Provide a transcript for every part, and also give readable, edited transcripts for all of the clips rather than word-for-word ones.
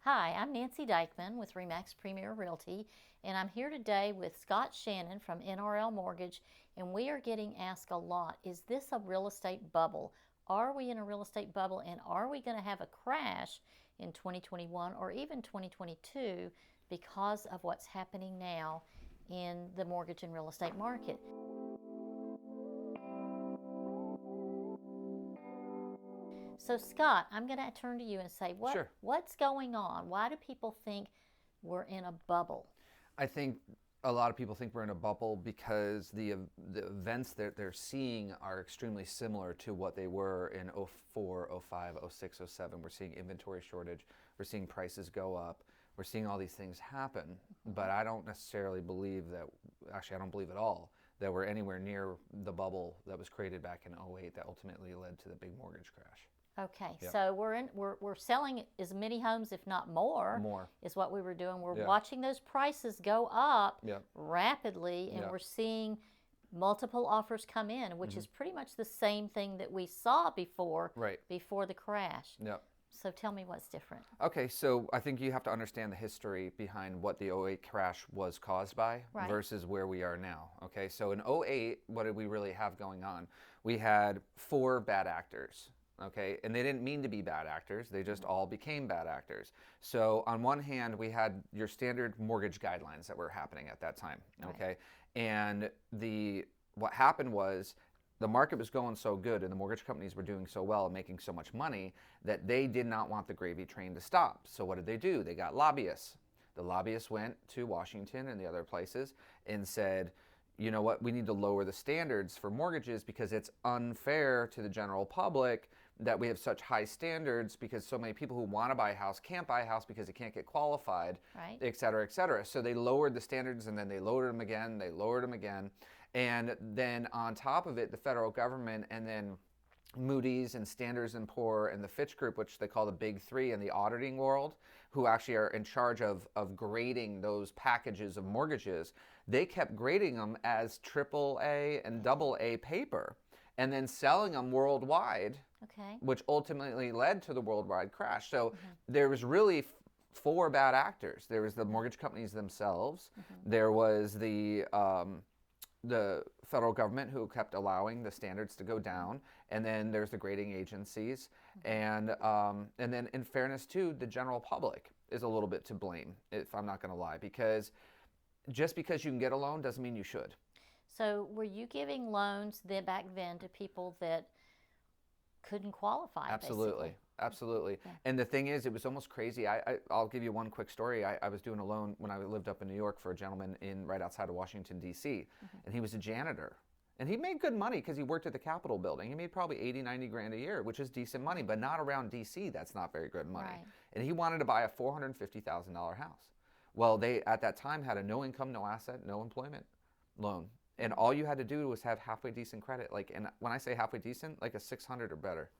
Hi, I'm Nancy Dykeman with RE/MAX Premier Realty, and I'm here today with Scott Shannon from NRL Mortgage, and we are getting asked a lot, is this a real estate bubble? Are we in a real estate bubble, and are we going to have a crash in 2021 or even 2022 because of what's happening now in the mortgage and real estate market? So Scott, I'm going to turn to you and say, Sure. what's going on? Why do people think we're in a bubble? I think a lot of people think we're in a bubble because the events that they're seeing are extremely similar to what they were in 04, 05, 06, 07. We're seeing inventory shortage. We're seeing prices go up. We're seeing all these things happen. But I don't necessarily believe that, actually I don't believe at all, that we're anywhere near the bubble that was created back in 08 that ultimately led to the big mortgage crash. Okay, Yep. so we're selling as many homes, if not more, is what we were doing. We're Yeah. watching those prices go up Yep. rapidly, and Yep. we're seeing multiple offers come in, which is pretty much the same thing that we saw before Right. before the crash. Yep. So tell me what's different. Okay, so I think you have to understand the history behind what the '08 crash was caused by Right. versus where we are now. Okay, so in '08, what did we really have going on? We had 4 bad actors. Okay, and they didn't mean to be bad actors, they just all became bad actors. So on one hand, we had your standard mortgage guidelines that were happening at that time. Okay, Right. and what happened was the market was going so good and the mortgage companies were doing so well and making so much money that they did not want the gravy train to stop. So what did they do? They got lobbyists. The lobbyists went to Washington and the other places and said, you know what, we need to lower the standards for mortgages because it's unfair to the general public that we have such high standards because so many people who want to buy a house can't buy a house because they can't get qualified, Right. et cetera, et cetera. So they lowered the standards and then they lowered them again, they lowered them again. And then on top of it, the federal government and then Moody's and Standards & Poor and the Fitch Group, which they call the Big Three in the auditing world, who actually are in charge of grading those packages of mortgages, they kept grading them as AAA and AA paper and then selling them worldwide, Okay. which ultimately led to the worldwide crash. So there was really 4 bad actors. There was the mortgage companies themselves. There was the federal government who kept allowing the standards to go down, and then there's the grading agencies, and then in fairness too, the general public is a little bit to blame, if I'm not going to lie, because just because you can get a loan doesn't mean you should. So were you giving loans back then to people that couldn't qualify? Absolutely. Basically? Absolutely. Yeah. And the thing is, it was almost crazy. I'll give you one quick story. I was doing a loan when I lived up in New York for a gentleman right outside of Washington, D.C., and he was a janitor. And he made good money because he worked at the Capitol building. He made probably 80, 90 grand a year, which is decent money, but not around D.C. That's not very good money. Right. And he wanted to buy a $450,000 house. Well, they, at that time, had a no income, no asset, no employment loan. And all you had to do was have halfway decent credit. And when I say halfway decent, like a 600 or better.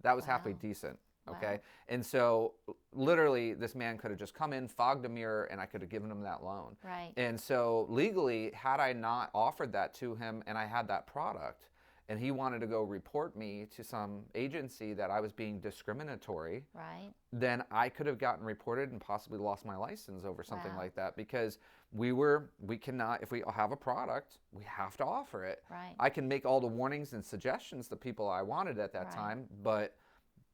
That was halfway Wow. decent, okay? Wow. And so literally this man could have just come in, fogged a mirror, and I could have given him that loan. Right. And so legally, had I not offered that to him and I had that product, and he wanted to go report me to some agency that I was being discriminatory, Right. then I could have gotten reported and possibly lost my license over something Wow. like that, because we cannot, if we have a product, we have to offer it. Right. I can make all the warnings and suggestions to people I wanted at that Right. time, but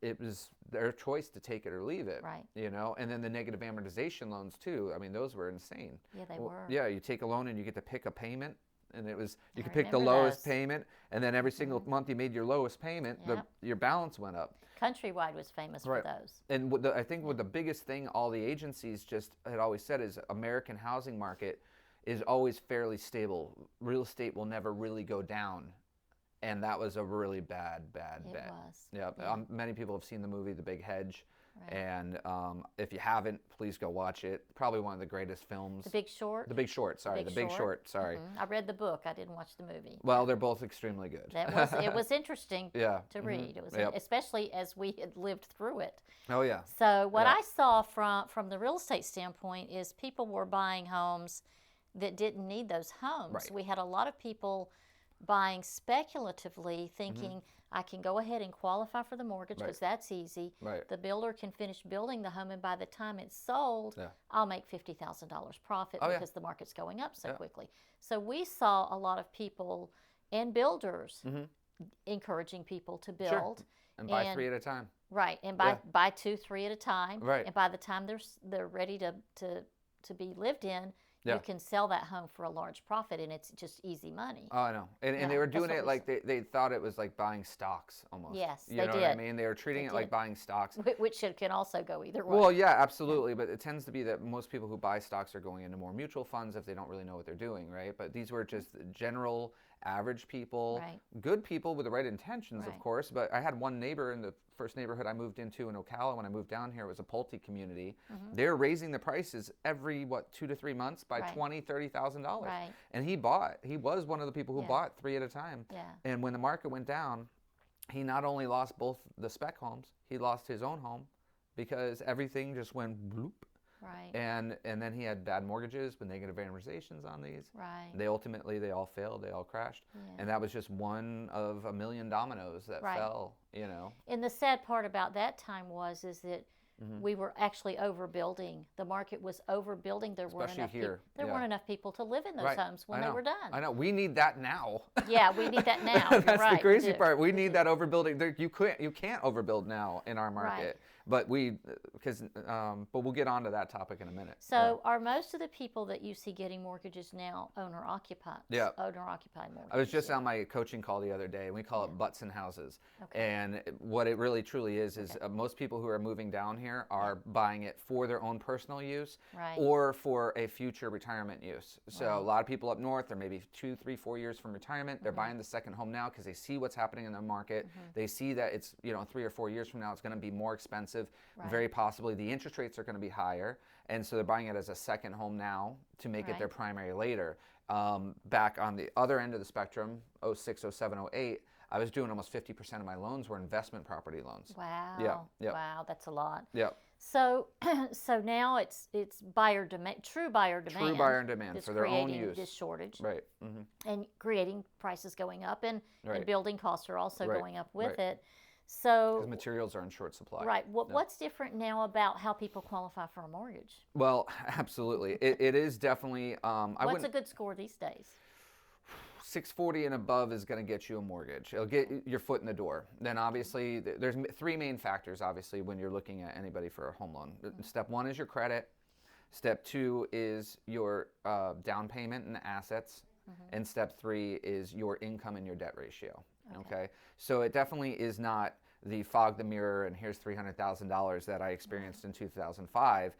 it was their choice to take it or leave it. Right. You know, and then the negative amortization loans too. I mean, those were insane. Yeah, they were. Yeah, you take a loan and you get to pick a payment, and you I could pick the remember lowest those. payment, and then every single month you made your lowest payment, Yep. your balance went up. Countrywide was famous Right. for those. And I think what the biggest thing all the agencies just had always said is American housing market is always fairly stable. Real estate will never really go down. And that was a really bad It bet. was. Yeah. Yeah. Many people have seen the movie The Big Hedge. Right. And if you haven't, please go watch it. Probably one of the greatest films. The Big Short. The Big Short, sorry. The Big Short, sorry. I read the book. I didn't watch the movie. Well, they're both extremely good. It was interesting Yeah. to read. It was Yep. especially as we had lived through it. Oh, yeah. So what Yeah. I saw from the real estate standpoint is people were buying homes that didn't need those homes. Right. We had a lot of people buying speculatively, thinking, I can go ahead and qualify for the mortgage because that's easy. Right. The builder can finish building the home, and by the time it's sold, I'll make $50,000 profit because the market's going up so quickly. So we saw a lot of people and builders encouraging people to build. And buy 3 at a time. Right, and buy 2, 3 at a time. Right. And by the time they're ready to be lived in, you can sell that home for a large profit, and it's just easy money. Oh, I know. And they were doing it like they thought it was like buying stocks almost. Yes, you know what I mean? They were treating it like buying stocks. Which can also go either way. Well, yeah, absolutely. But it tends to be that most people who buy stocks are going into more mutual funds if they don't really know what they're doing, right? But these were just general average people, good people with the right intentions, of course. But I had one neighbor in the first neighborhood I moved into in Ocala when I moved down here. It was a Pulte community. They're raising the prices every 2 to 3 months by $20,000-$30,000. Right. And he was one of the people who bought 3 at a time. Yeah. And when the market went down, he not only lost both the spec homes, he lost his own home because everything just went bloop. Right. And then he had bad mortgages with negative amortizations on these. Right. They all failed. They all crashed. Yeah. And that was just one of a million dominoes that fell, you know. And the sad part about that time is that we were actually overbuilding. The market was overbuilding. There weren't enough people to live in those homes when they were done. I know. We need that now. Yeah, we need that now. That's the crazy part. We need that overbuilding. You can't overbuild now in our market. But we'll get onto that topic in a minute. So are most of the people that you see getting mortgages now owner-occupied? Yeah. Owner-occupied mortgages. I was just on my coaching call the other day, and we call it butts and houses. Okay. And what it really truly is most people who are moving down here are buying it for their own personal use or for a future retirement use. So a lot of people up north are maybe 2, 3, 4 years from retirement. They're buying the second home now because they see what's happening in the market. They see that it's 3 or 4 years from now it's going to be more expensive. Very possibly the interest rates are going to be higher, and so they're buying it as a second home now to make it their primary later. Back on the other end of the spectrum, 06, 07, 08, I was doing almost 50% of my loans were investment property loans. Wow. Yeah. Wow, that's a lot. Yeah. So now it's buyer demand, true buyer demand. True buyer demand for their own use. Creating this shortage. Right. And creating prices going up, and building costs are also going up with it. So because materials are in short supply. Right. What's different now about how people qualify for a mortgage? Well, absolutely. It is definitely. What's a good score these days? 640 and above is going to get you a mortgage. It'll get your foot in the door. Then obviously there's 3 main factors obviously when you're looking at anybody for a home loan. Step 1 is your credit. Step 2 is your down payment and assets. And step 3 is your income and your debt ratio. Okay. So it definitely is not the fog the mirror and here's $300,000 that I experienced in 2005.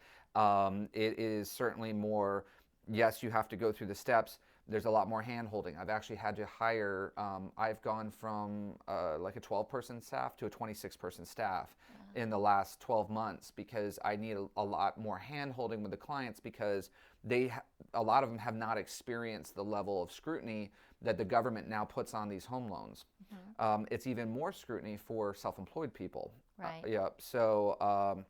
It is certainly more, yes, you have to go through the steps. There's a lot more hand holding. I've actually had to hire, I've gone from like a 12-person staff to a 26-person staff in the last 12 months because I need a lot more hand holding with the clients because a lot of them have not experienced the level of scrutiny that the government now puts on these home loans. It's even more scrutiny for self-employed people. Right. So,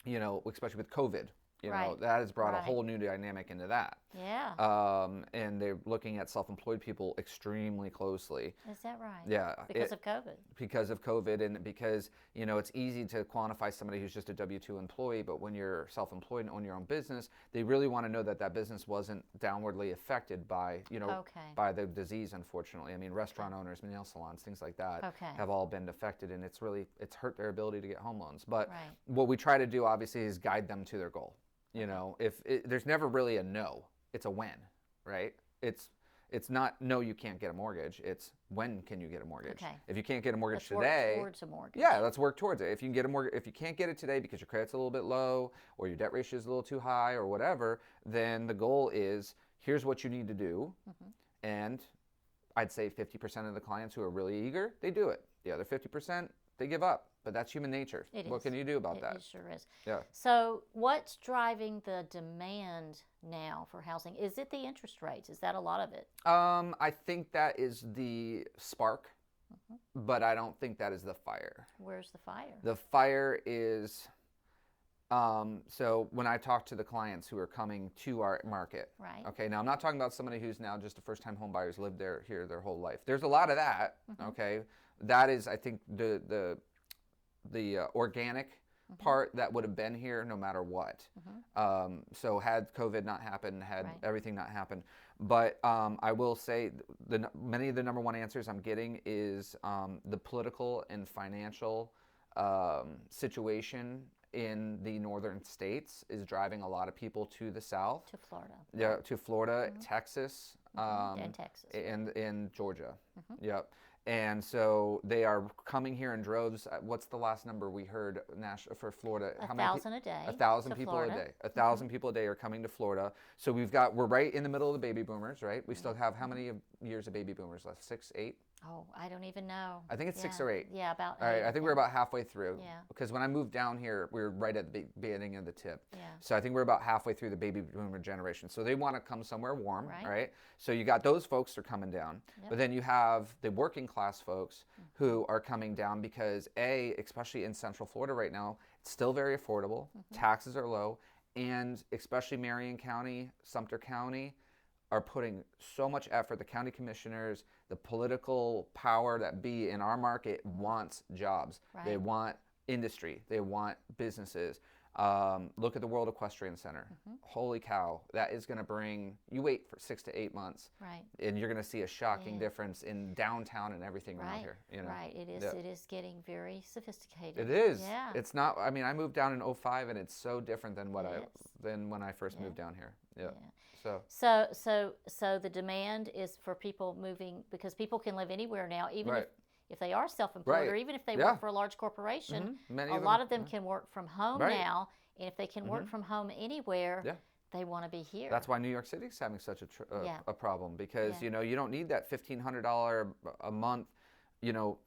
especially with COVID. That has brought a whole new dynamic into that. Yeah. And they're looking at self-employed people extremely closely. Is that right? Yeah. Because of COVID. Because of COVID, and because, it's easy to quantify somebody who's just a W-2 employee, but when you're self-employed and own your own business, they really want to know that business wasn't downwardly affected by, by the disease, unfortunately. I mean, restaurant owners, nail salons, things like that have all been affected, and it's hurt their ability to get home loans. But what we try to do, obviously, is guide them to their goal. There's never really a no, it's a when, right? It's not no, you can't get a mortgage. It's when can you get a mortgage? Okay. If you can't get a mortgage let's today, work towards a mortgage. Yeah, let's work towards it. If you can get a mortgage, if you can't get it today because your credit's a little bit low or your debt ratio is a little too high or whatever, then the goal is here's what you need to do, and I'd say 50% of the clients who are really eager, they do it. The other 50%, they give up. But that's human nature. What can you do about that? It sure is. Yeah. So what's driving the demand now for housing? Is it the interest rates? Is that a lot of it? I think that is the spark, but I don't think that is the fire. Where's the fire? The fire is, so when I talk to the clients who are coming to our market, okay, now I'm not talking about somebody who's now just a first-time home buyer who's lived here their whole life. There's a lot of that, okay, that is, I think, the organic part that would have been here no matter what. So had COVID not happened, had everything not happened. But I will say many of the number one answers I'm getting is the political and financial situation in the northern states is driving a lot of people to the south. To Florida. Yeah, to Florida, Texas, and Texas. and in Georgia. Yep. And so they are coming here in droves. What's the last number we heard for Florida? 1,000 a day. 1,000 people a day. 1,000 people a day are coming to Florida. So we're right in the middle of the baby boomers, right? We still have how many years of baby boomers left? 6, 8? Oh, I don't even know. I think it's 6 or 8. Yeah, about 8. All right, I think we're about halfway through. Yeah. Because when I moved down here, we were right at the beginning of the tip. Yeah. So I think we're about halfway through the baby boomer generation. So they want to come somewhere warm, Right. right? So you got those folks that are coming down. Yep. But then you have the working class folks who are coming down because especially in Central Florida right now, it's still very affordable. Taxes are low. And especially Marion County, Sumter County, are putting so much effort. The county commissioners, the political power that be in our market wants jobs. Right. They want industry. They want businesses. Look at the World Equestrian Center. Holy cow, that is going to bring, you wait for 6 to 8 months, Right. and you're going to see a shocking difference in downtown and everything around here. You know? Right. It is. Yeah. It is getting very sophisticated. It is. Yeah. It's not. I mean, I moved down in 2005, and it's so different than It is. than when I first moved down here. Yeah. Yeah. So. So the demand is for people moving because people can live anywhere now, even Right. if they are self-employed Right. or even if they Yeah. work for a large corporation. Many A of lot of them can work from home Right. now, and if they can work from home anywhere, Yeah. they want to be here. That's why New York City is having such a problem because Yeah. you don't need that $1,500 a month,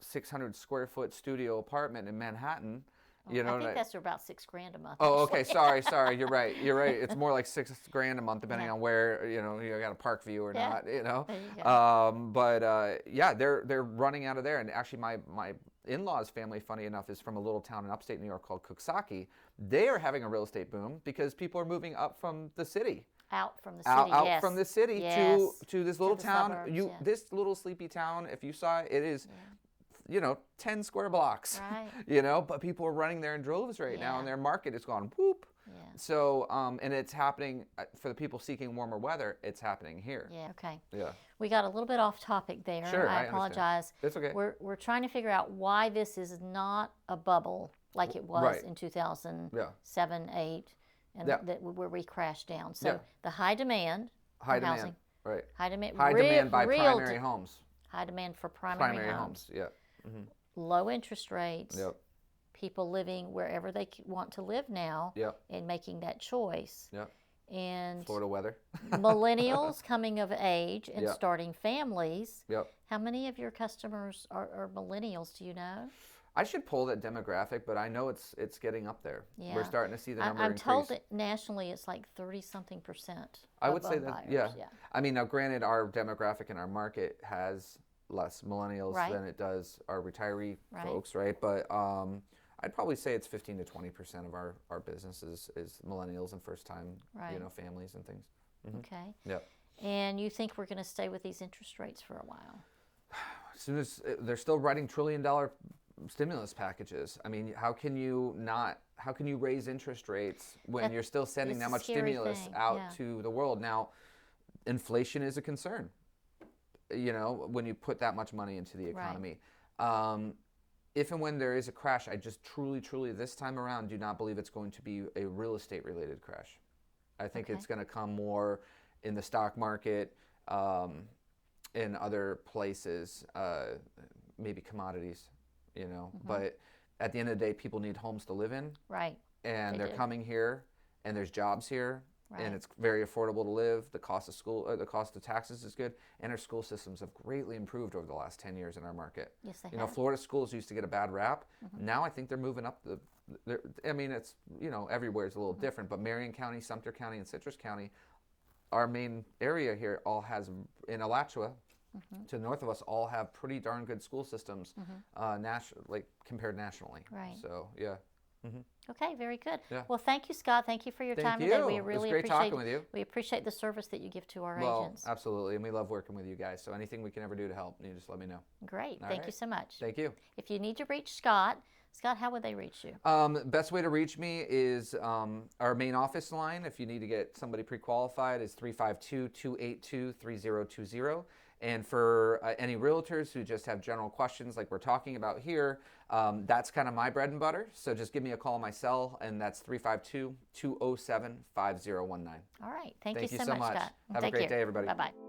600 square foot studio apartment in Manhattan. I think that's about $6,000 a month. Oh, actually. okay. Sorry. You're right. It's more like $6,000 a month, depending on where you got a park view or not. There you go. But they're running out of there. And actually, my in-laws' family, funny enough, is from a little town in upstate New York called Cooksaki. They are having a real estate boom because people are moving up from the city. Out from the city, Out from the city Yes. to this little the town. suburbs, This little sleepy town. If you saw it, it is. 10 square blocks, Right. but people are running there in droves right now, Yeah. and their market is gone whoop. Yeah. So, and it's happening for the people seeking warmer weather. It's happening here. Yeah. Okay. Yeah. We got a little bit off topic there. Sure, I I understand. apologize. It's okay. We're trying to figure out why this is not a bubble like it was Right. in 2007, 8, and Yeah. where we crashed down. So Yeah. the high demand High for demand. housing, Right. high demand, High demand by real primary homes. high demand for primary homes, Yeah. low interest rates, Yep. people living wherever they want to live now, Yep. and making that choice, Yep. and Florida weather. millennials coming of age and Yep. starting families. Yep. How many of your customers are millennials? Do you know? I should pull that demographic, but I know it's getting up there. Yeah. We're starting to see the number I'm increase. told that nationally it's like 30-something%. I would of say home that, buyers. yeah. I mean, now granted, our demographic in our market has less millennials Right. than it does our retiree Right. folks, right? But I'd probably say it's 15 to 20% of our business is millennials and first-time, Right. families and things. Okay. Yep. And you think we're going to stay with these interest rates for a while? As soon as they're still writing trillion-dollar stimulus packages, I mean, how can you raise interest rates when you're still sending it's that a much scary stimulus thing, out yeah. to the world? Now, inflation is a concern, when you put that much money into the economy. If and when there is a crash, I just truly this time around do not believe it's going to be a real estate related crash. I think Okay. it's going to come more in the stock market, in other places, maybe commodities, But at the end of the day, people need homes to live in, Right. and They they're do. coming here, and there's jobs here, Right. and it's very affordable to live. The cost of the cost of taxes is good, and our school systems have greatly improved over the last 10 years in our market. Yes, they have. Florida schools used to get a bad rap. Now I think they're moving up I mean, it's, everywhere is a little different, but Marion County, Sumter County, and Citrus County, our main area here all has, in Alachua, to the north of us, all have pretty darn good school systems, compared nationally. Right. So, yeah. Okay, very good. Yeah. Well, thank you, Scott. Thank you for your Thank time you. today. We It was really great appreciate talking with you. We appreciate the service that you give to our Well, agents. absolutely, and we love working with you guys. So anything we can ever do to help, you just let me know. Great. All Thank right. you so much. Thank you. If you need to reach Scott, how would they reach you? Best way to reach me is our main office line. If you need to get somebody pre-qualified, is 352-282-3020. And for any realtors who just have general questions like we're talking about here, that's kind of my bread and butter. So just give me a call on my cell, and that's 352-207-5019. All right. Thank Thank you you so much, much. Scott. Have a Take great care. day, everybody. Bye-bye.